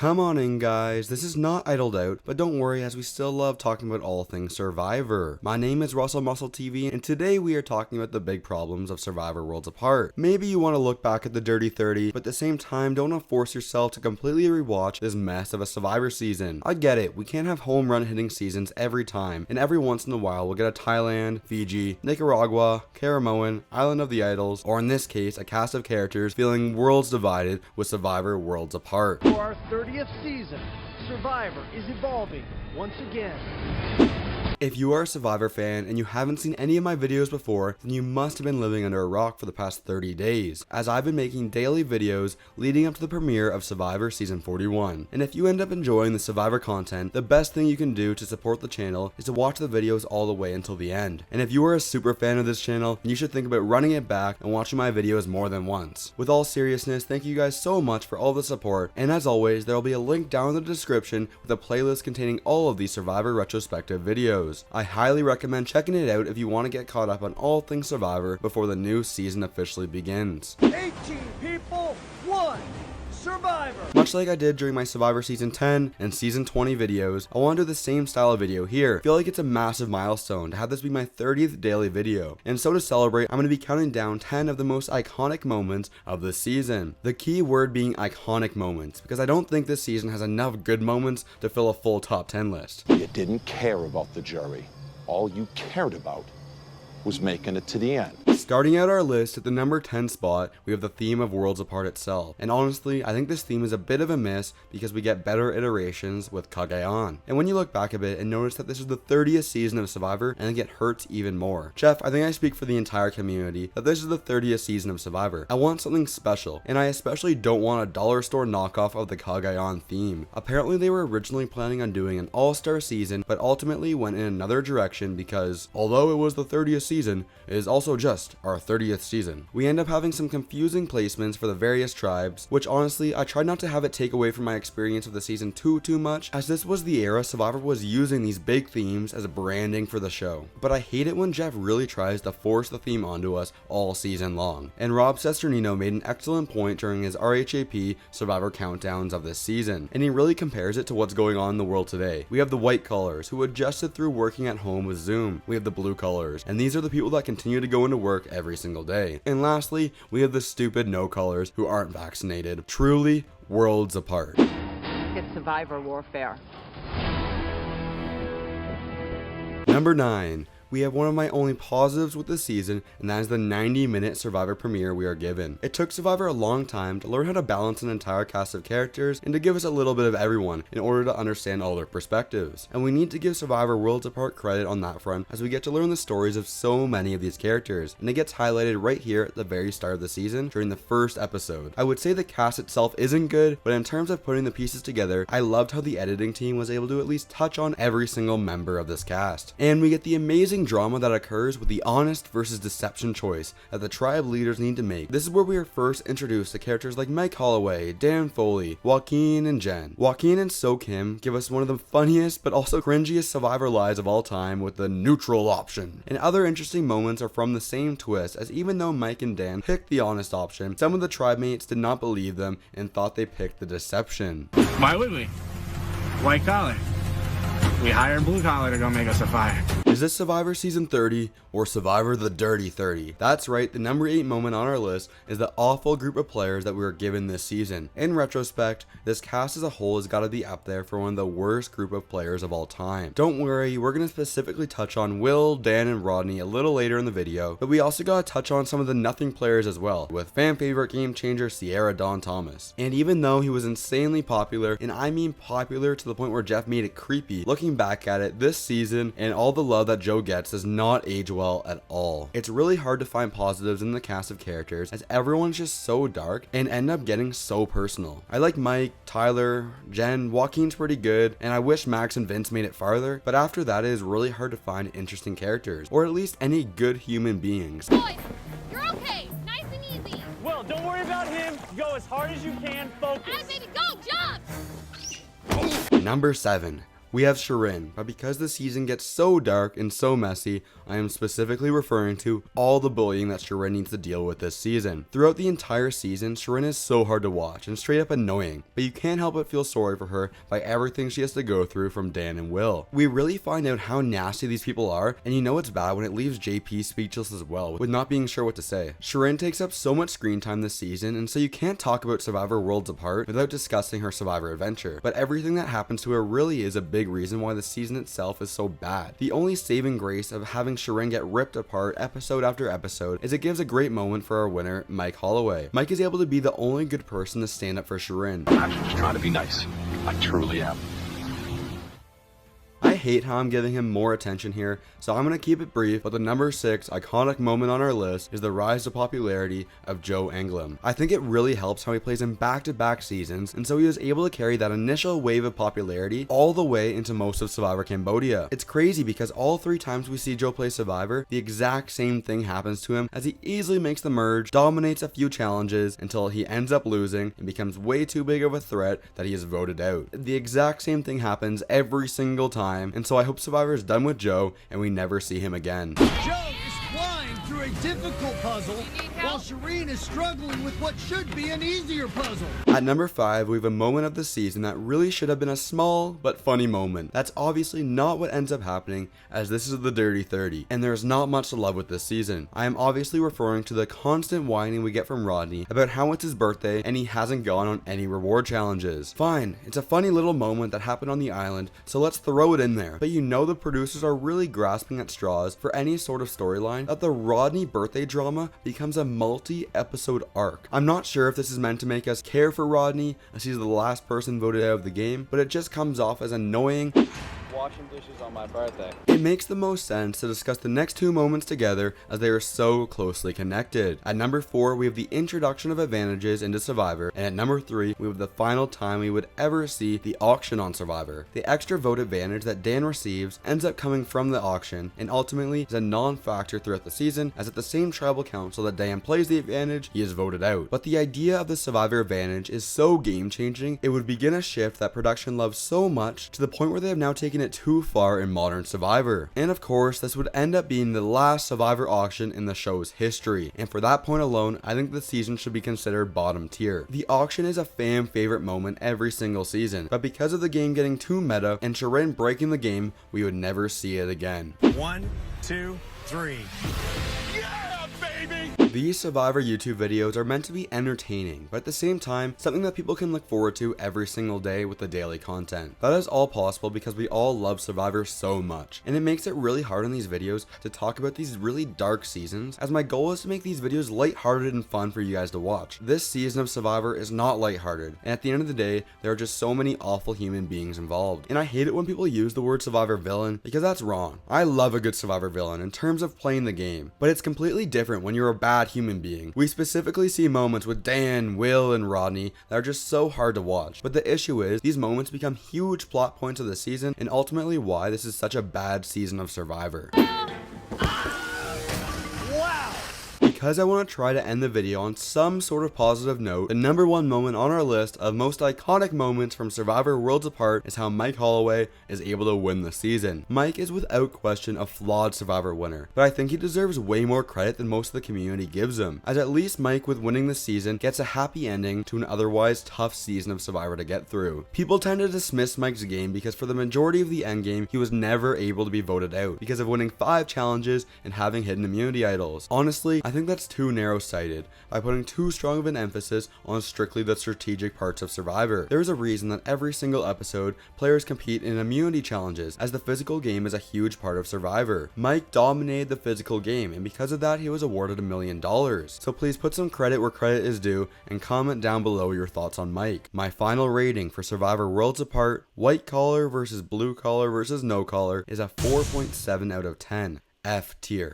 Come on in, guys. This is not idled out, but don't worry, as we still love talking about all things Survivor. My name is RussellMuscleTV, and today we are talking about the big problems of Survivor Worlds Apart. Maybe you want to look back at the Dirty 30, but at the same time, don't want to force yourself to completely rewatch this mess of a Survivor season. I get it, we can't have home run hitting seasons every time, and every once in a while we'll get a Thailand, Fiji, Nicaragua, Caramoan, Island of the Idols, or in this case, a cast of characters feeling worlds divided with Survivor Worlds Apart. For our 30th season, Survivor is evolving once again. If you are a Survivor fan and you haven't seen any of my videos before, then you must have been living under a rock for the past 30 days, as I've been making daily videos leading up to the premiere of Survivor Season 41. And if you end up enjoying the Survivor content, the best thing you can do to support the channel is to watch the videos all the way until the end. And if you are a super fan of this channel, then you should think about running it back and watching my videos more than once. With all seriousness, thank you guys so much for all the support, and as always, there will be a link down in the description with a playlist containing all of these Survivor Retrospective videos. I highly recommend checking it out if you want to get caught up on all things Survivor before the new season officially begins. 18 people, 1 Survivor. Much like I did during my Survivor Season 10 and Season 20 videos, I want to do the same style of video here. I feel like it's a massive milestone to have this be my 30th daily video, and so to celebrate, I'm going to be counting down 10 of the most iconic moments of the season. The key word being iconic moments, because I don't think this season has enough good moments to fill a full top 10 list. You didn't care about the jury. All you cared about was making it to the end. Starting out our list at the number 10 spot, we have the theme of Worlds Apart itself. And honestly, I think this theme is a bit of a miss because we get better iterations with Cagayan. And when you look back a bit and notice that this is the 30th season of Survivor, I think it hurts even more. Jeff, I think I speak for the entire community that this is the 30th season of Survivor. I want something special, and I especially don't want a dollar store knockoff of the Cagayan theme. Apparently they were originally planning on doing an all-star season, but ultimately went in another direction because, although it was the 30th season, it is also just our 30th season. We end up having some confusing placements for the various tribes, which honestly, I tried not to have it take away from my experience of the season too much, as this was the era Survivor was using these big themes as branding for the show. But I hate it when Jeff really tries to force the theme onto us all season long. And Rob Cesternino made an excellent point during his RHAP Survivor countdowns of this season, and he really compares it to what's going on in the world today. We have the white colors, who adjusted through working at home with Zoom. We have the blue colors, and these are the people that continue to go into work every single day. And lastly, we have the stupid no colors who aren't vaccinated. Truly, worlds apart. It's survivor warfare. Number 9. We have one of my only positives with this season, and that is the 90-minute Survivor premiere we are given. It took Survivor a long time to learn how to balance an entire cast of characters and to give us a little bit of everyone in order to understand all their perspectives. And we need to give Survivor Worlds Apart credit on that front, as we get to learn the stories of so many of these characters, and it gets highlighted right here at the very start of the season during the first episode. I would say the cast itself isn't good, but in terms of putting the pieces together, I loved how the editing team was able to at least touch on every single member of this cast. And we get the amazing drama that occurs with the honest versus deception choice that the tribe leaders need to make. This is where we are first introduced to characters like Mike Holloway, Dan Foley, Joaquin, and Jen. Joaquin and So Kim give us one of the funniest but also cringiest Survivor lies of all time with the neutral option. And other interesting moments are from the same twist, as even though Mike and Dan picked the honest option, some of the tribe mates did not believe them and thought they picked the deception. Why would we? White collar. We hired blue collar to go make us a fire. Is this Survivor Season 30 or Survivor the Dirty 30? That's right, the number 8 moment on our list is the awful group of players that we were given this season. In retrospect, this cast as a whole has got to be up there for one of the worst group of players of all time. Don't worry, we're going to specifically touch on Will, Dan, and Rodney a little later in the video, but we also got to touch on some of the nothing players as well, with fan favorite game changer Sierra Dawn Thomas. And even though he was insanely popular, and I mean popular to the point where Jeff made it creepy, looking back at it, this season and all the love that Joe gets does not age well at all. It's really hard to find positives in the cast of characters, as everyone's just so dark and end up getting so personal. I like Mike, Tyler, Jen, Joaquin's pretty good, and I wish Max and Vince made it farther, but after that it is really hard to find interesting characters, or at least any good human beings. Boys, you're okay. Nice and easy. Well, don't worry about him. Go as hard as you can. Focus. Alright, baby, go, jump! Number 7. we have Shirin, but because the season gets so dark and so messy, I am specifically referring to all the bullying that Shirin needs to deal with this season. Throughout the entire season, Shirin is so hard to watch and straight up annoying, but you can't help but feel sorry for her by everything she has to go through from Dan and Will. We really find out how nasty these people are, and you know it's bad when it leaves JP speechless as well, with not being sure what to say. Shirin takes up so much screen time this season, and so you can't talk about Survivor Worlds Apart without discussing her Survivor adventure, but everything that happens to her really is a big reason why the season itself is so bad. The only saving grace of having Shirin get ripped apart episode after episode is it gives a great moment for our winner, Mike Holloway. Mike is able to be the only good person to stand up for Shirin. I'm just trying to be nice. I truly am. I hate how I'm giving him more attention here, so I'm going to keep it brief, but the number 6 iconic moment on our list is the rise to popularity of Joe Englem. I think it really helps how he plays in back-to-back seasons, and so he was able to carry that initial wave of popularity all the way into most of Survivor Cambodia. It's crazy because all 3 times we see Joe play Survivor, the exact same thing happens to him as he easily makes the merge, dominates a few challenges until he ends up losing and becomes way too big of a threat that he is voted out. The exact same thing happens every single time. And so I hope Survivor is done with Joe and we never see him again. Joe is flying through a difficult puzzle, while Shirin is struggling with what should be an easier puzzle. At number 5, we have a moment of the season that really should have been a small but funny moment. That's obviously not what ends up happening, as this is the Dirty 30, and there's not much to love with this season. I am obviously referring to the constant whining we get from Rodney about how it's his birthday and he hasn't gone on any reward challenges. Fine, it's a funny little moment that happened on the island, so let's throw it in there. But you know the producers are really grasping at straws for any sort of storyline that the Rodney birthday drama becomes a multi-episode arc. I'm not sure if this is meant to make us care for Rodney as he's the last person voted out of the game, but it just comes off as annoying. Washing dishes on my birthday. It makes the most sense to discuss the next 2 moments together as they are so closely connected. At number 4, we have the introduction of advantages into Survivor, and at number 3, we have the final time we would ever see the auction on Survivor. The extra vote advantage that Dan receives ends up coming from the auction, and ultimately is a non-factor throughout the season, as at the same tribal council that Dan plays the advantage, he is voted out. But the idea of the Survivor advantage is so game-changing, it would begin a shift that production loves so much to the point where they have now taken it too far in modern Survivor. And of course, this would end up being the last Survivor auction in the show's history, and for that point alone, I think the season should be considered bottom tier. The auction is a fan favorite moment every single season, but because of the game getting too meta and Shirin breaking the game, we would never see it again. 1, 2, 3. These Survivor YouTube videos are meant to be entertaining, but at the same time, something that people can look forward to every single day with the daily content. That is all possible because we all love Survivor so much, and it makes it really hard in these videos to talk about these really dark seasons, as my goal is to make these videos lighthearted and fun for you guys to watch. This season of Survivor is not lighthearted, and at the end of the day, there are just so many awful human beings involved. And I hate it when people use the word Survivor villain, because that's wrong. I love a good Survivor villain in terms of playing the game, but it's completely different when you're a bad human being. We specifically see moments with Dan, Will, and Rodney that are just so hard to watch, but the issue is these moments become huge plot points of the season and ultimately why this is such a bad season of Survivor. Because I want to try to end the video on some sort of positive note, the number 1 moment on our list of most iconic moments from Survivor Worlds Apart is how Mike Holloway is able to win the season. Mike is without question a flawed Survivor winner, but I think he deserves way more credit than most of the community gives him, as at least Mike, with winning the season, gets a happy ending to an otherwise tough season of Survivor to get through. People tend to dismiss Mike's game because for the majority of the endgame, he was never able to be voted out because of winning 5 challenges and having hidden immunity idols. Honestly, I think that's too narrow-sighted by putting too strong of an emphasis on strictly the strategic parts of Survivor. There is a reason that every single episode players compete in immunity challenges, as the physical game is a huge part of Survivor. Mike dominated the physical game, and because of that he was awarded $1 million. So please put some credit where credit is due and comment down below your thoughts on Mike. My final rating for Survivor Worlds Apart, white collar versus blue collar versus no collar, is a 4.7 out of 10. F tier.